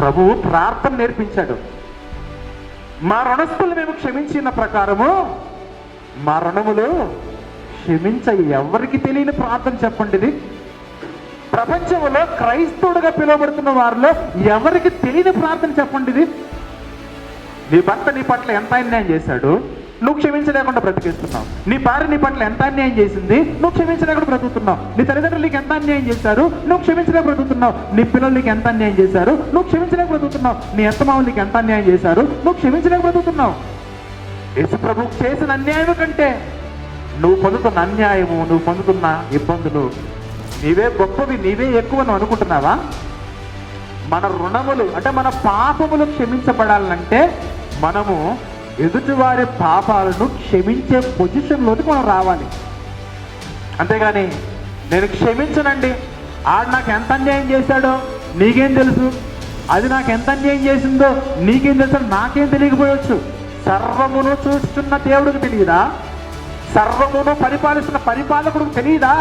ప్రభువు ప్రార్థన నేర్పించాడు. మా రుణస్థులు మేము క్షమించిన ప్రకారము మా రుణములు క్షమించ. ఎవరికి తెలియని ప్రార్థన చెప్పండి ఇది. ప్రపంచంలో క్రైస్తవుడుగా పిలువబడుతున్న వారిలో ఎవరికి తెలియని ప్రార్థన చెప్పండి ఇది. నీ భర్త నీ పట్ల ఎంత అన్యాయం చేశాడు, నువ్వు క్షమించలేకుండా బ్రతికేస్తున్నావు. నీ భార్య నీ పట్ల ఎంత అన్యాయం చేసింది, నువ్వు క్షమించలేకుండా బ్రతుకుతున్నావు. నీ తల్లిదండ్రులు నీకు ఎంత అన్యాయం చేశారు, నువ్వు క్షమించలేక బ్రతుకుతున్నావు. నీ పిల్లలు నీకు ఎంత అన్యాయం చేశారు, నువ్వు క్షమించలేక బ్రతుకుతున్నావు. నీ అత్తమామలు నీకు ఎంత అన్యాయం చేశారు, నువ్వు క్షమించలేక బ్రతుకుతున్నావు. యేసు ప్రభువు చేసిన అన్యాయం కంటే నువ్వు పొందుతున్న అన్యాయము, నువ్వు పొందుతున్న ఇబ్బందులు నీవే గొప్పవి, నీవే ఎక్కువ నువ్వు అనుకుంటున్నావా? మన రుణములు అంటే మన పాపములు క్షమించబడాలంటే మనము ఎదుటివారి పాపాలను క్షమించే పొజిషన్లోకి మనం రావాలి. అంతేగాని నేను క్షమించనండి, ఆడు నాకు ఎంత అన్యాయం చేశాడో నీకేం తెలుసు, అది నాకు ఎంత అన్యాయం చేసిందో నీకేం తెలుసు, నాకేం తెలియకపోవచ్చు. సర్వమును చూస్తున్న దేవుడికి తెలియదా? సర్వమును పరిపాలిస్తున్న పరిపాలకుడికి తెలియదా?